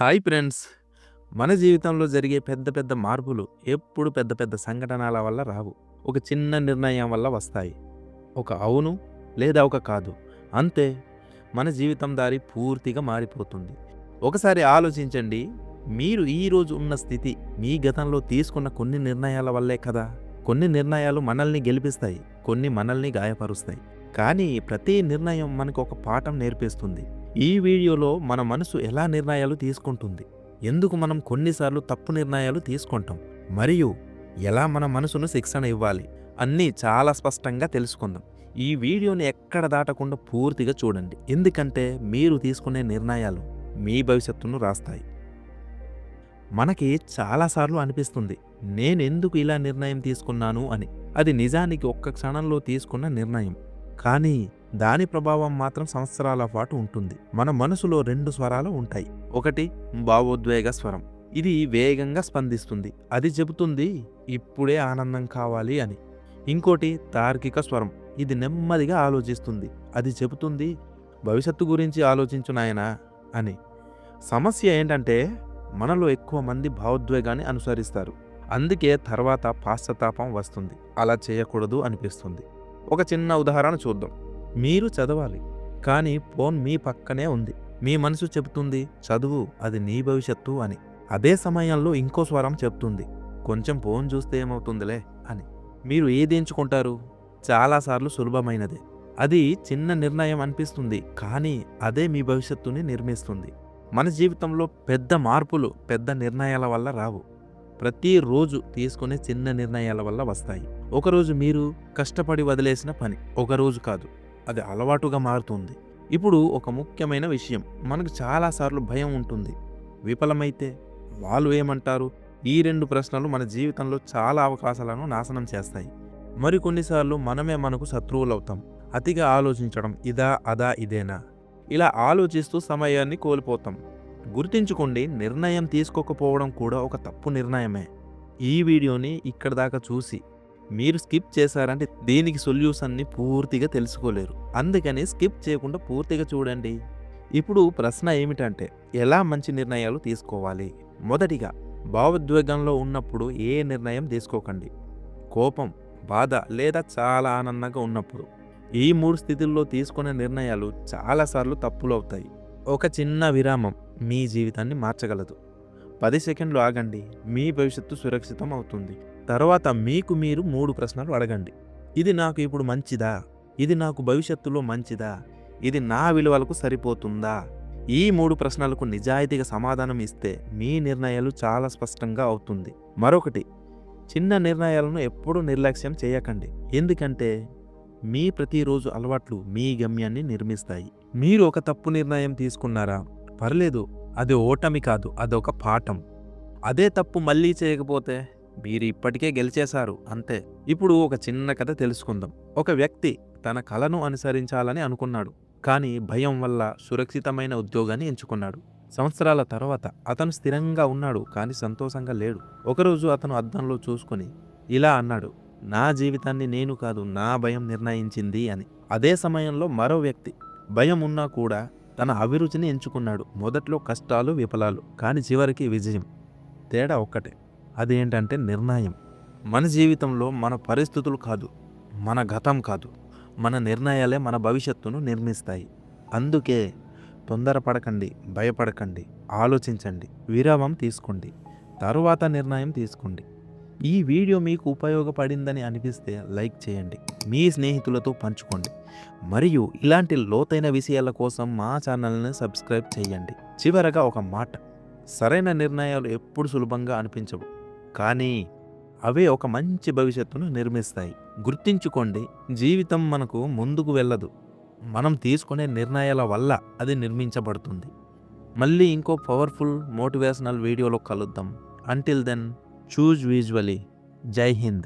Hi friends. మన జీవితంలో జరిగే పెద్ద పెద్ద మార్పులు ఎప్పుడు పెద్ద పెద్ద సంఘటనల వల్ల రావు. ఒక చిన్న నిర్ణయం వల్ల వస్తాయి. ఒక అవును లేదా ఒక కాదు. అంతే, మన జీవితం దారి పూర్తిగా మారిపోతుంది. ఒకసారి ఆలోచించండి. మీరు ఈరోజు ఉన్న స్థితి మీ గతంలో తీసుకున్న కొన్ని నిర్ణయాల వల్లే కదా. కొన్ని నిర్ణయాలు మనల్ని గెలిపిస్తాయి, కొన్ని మనల్ని గాయపరుస్తాయి. కానీ ప్రతి నిర్ణయం మనకు ఒక పాఠం నేర్పిస్తుంది. ఈ వీడియోలో మన మనసు ఎలా నిర్ణయాలు తీసుకుంటుంది, ఎందుకు మనం కొన్నిసార్లు తప్పు నిర్ణయాలు తీసుకుంటాం, మరియు ఎలా మన మనసును శిక్షణ ఇవ్వాలి అన్నీ చాలా స్పష్టంగా తెలుసుకుందాం. ఈ వీడియోని ఎక్కడ దాటకుండా పూర్తిగా చూడండి, ఎందుకంటే మీరు తీసుకునే నిర్ణయాలు మీ భవిష్యత్తును రాస్తాయి. మనకి చాలాసార్లు అనిపిస్తుంది, నేనెందుకు ఇలా నిర్ణయం తీసుకున్నాను అని. అది నిజానికి ఒక్క క్షణంలో తీసుకున్న నిర్ణయం, కానీ దాని ప్రభావం మాత్రం సంవత్సరాల పాటు ఉంటుంది. మన మనసులో రెండు స్వరాలు ఉంటాయి. ఒకటి భావోద్వేగ స్వరం, ఇది వేగంగా స్పందిస్తుంది. అది చెబుతుంది ఇప్పుడే ఆనందం కావాలి అని. ఇంకోటి తార్కిక స్వరం, ఇది నెమ్మదిగా ఆలోచిస్తుంది. అది చెబుతుంది భవిష్యత్తు గురించి ఆలోచించు నాయనా అని. సమస్య ఏంటంటే మనలో ఎక్కువ మంది భావోద్వేగాన్ని అనుసరిస్తారు. అందుకే తర్వాత పాశ్చాత్తాపం వస్తుంది, అలా చేయకూడదు అనిపిస్తుంది. ఒక చిన్న ఉదాహరణ చూద్దాం. మీరు చదవాలి, కానీ ఫోన్ మీ పక్కనే ఉంది. మీ మనసు చెబుతుంది చదువు, అది నీ భవిష్యత్తు అని. అదే సమయంలో ఇంకో స్వరం చెప్తుంది కొంచెం ఫోన్ చూస్తే ఏమవుతుందిలే అని. మీరు ఏది ఎంచుకుంటారు? చాలాసార్లు సులభమైనదే. అది చిన్న నిర్ణయం అనిపిస్తుంది, కానీ అదే మీ భవిష్యత్తుని నిర్మిస్తుంది. మన జీవితంలో పెద్ద మార్పులు పెద్ద నిర్ణయాల వల్ల రావు, ప్రతిరోజు తీసుకునే చిన్న నిర్ణయాల వల్ల వస్తాయి. ఒకరోజు మీరు కష్టపడి వదిలేసిన పని ఒకరోజు కాదు, అది అలవాటుగా మారుతుంది. ఇప్పుడు ఒక ముఖ్యమైన విషయం, మనకు చాలాసార్లు భయం ఉంటుంది. విఫలమైతే వాళ్ళు ఏమంటారు? ఈ రెండు ప్రశ్నలు మన జీవితంలో చాలా అవకాశాలను నాశనం చేస్తాయి. మరికొన్నిసార్లు మనమే మనకు శత్రువులవుతాం. అతిగా ఆలోచించడం, ఇదా అదా ఇదేనా, ఇలా ఆలోచిస్తూ సమయాన్ని కోల్పోతాం. గుర్తుంచుకోండి, నిర్ణయం తీసుకోకపోవడం కూడా ఒక తప్పు నిర్ణయమే. ఈ వీడియోని ఇక్కడ దాకా చూసి మీరు స్కిప్ చేశారంటే దీనికి సొల్యూషన్ని పూర్తిగా తెలుసుకోలేరు. అందుకని స్కిప్ చేయకుండా పూర్తిగా చూడండి. ఇప్పుడు ప్రశ్న ఏమిటంటే, ఎలా మంచి నిర్ణయాలు తీసుకోవాలి? మొదటిగా, భావోద్వేగంలో ఉన్నప్పుడు ఏ నిర్ణయం తీసుకోకండి. కోపం, బాధ లేదా చాలా ఆనందంగా ఉన్నప్పుడు. ఈ మూడు స్థితుల్లో తీసుకునే నిర్ణయాలు చాలాసార్లు తప్పులు అవుతాయి. ఒక చిన్న విరామం మీ జీవితాన్ని మార్చగలదు. 10 సెకండ్లు ఆగండి, మీ భవిష్యత్తు సురక్షితం అవుతుంది. తర్వాత మీకు మీరు 3 ప్రశ్నలు అడగండి. ఇది నాకు ఇప్పుడు మంచిదా? ఇది నాకు భవిష్యత్తులో మంచిదా? ఇది నా విలువలకు సరిపోతుందా? ఈ 3 ప్రశ్నలకు నిజాయితీగా సమాధానం ఇస్తే మీ నిర్ణయాలు చాలా స్పష్టంగా అవుతుంది. మరొకటి, చిన్న నిర్ణయాలను ఎప్పుడూ నిర్లక్ష్యం చేయకండి, ఎందుకంటే మీ ప్రతిరోజు అలవాట్లు మీ గమ్యాన్ని నిర్మిస్తాయి. మీరు ఒక తప్పు నిర్ణయం తీసుకున్నారా? పర్లేదు, అది ఓటమి కాదు, అదొక పాఠం. అదే తప్పు మళ్ళీ చేయకపోతే మీరు ఇప్పటికే గెలిచేశారు, అంతే. ఇప్పుడు ఒక చిన్న కథ తెలుసుకుందాం. ఒక వ్యక్తి తన కలను అనుసరించాలని అనుకున్నాడు, కానీ భయం వల్ల సురక్షితమైన ఉద్యోగాన్ని ఎంచుకున్నాడు. సంవత్సరాల తర్వాత అతను స్థిరంగా ఉన్నాడు, కానీ సంతోషంగా లేడు. ఒకరోజు అతను అద్దంలో చూసుకుని ఇలా అన్నాడు, నా జీవితాన్ని నేను కాదు, నా భయం నిర్ణయించింది అని. అదే సమయంలో మరో వ్యక్తి భయం ఉన్నా కూడా తన అభిరుచిని ఎంచుకున్నాడు. మొదట్లో కష్టాలు, విఫలాలు, కానీ చివరికి విజయం. తేడా ఒక్కటే, అదేంటంటే నిర్ణయం. మన జీవితంలో మన పరిస్థితులు కాదు, మన గతం కాదు, మన నిర్ణయాలే మన భవిష్యత్తును నిర్మిస్తాయి. అందుకే తొందరపడకండి, భయపడకండి, ఆలోచించండి, విరామం తీసుకోండి, తరువాత నిర్ణయం తీసుకోండి. ఈ వీడియో మీకు ఉపయోగపడిందని అనిపిస్తే లైక్ చేయండి, మీ స్నేహితులతో పంచుకోండి, మరియు ఇలాంటి లోతైన విషయాల కోసం మా ఛానల్ని సబ్స్క్రైబ్ చేయండి. చివరగా ఒక మాట, సరైన నిర్ణయాలు ఎప్పుడు సులభంగా అనిపించవు, కానీ అవే ఒక మంచి భవిష్యత్తును నిర్మిస్తాయి. గుర్తుంచుకోండి, జీవితం మనకు ముందుకు వెళ్ళదు, మనం తీసుకునే నిర్ణయాల వల్ల అది నిర్మించబడుతుంది. మళ్ళీ ఇంకో పవర్ఫుల్ మోటివేషనల్ వీడియోలో కలుద్దాం. Until then, choose visually. Jai Hind.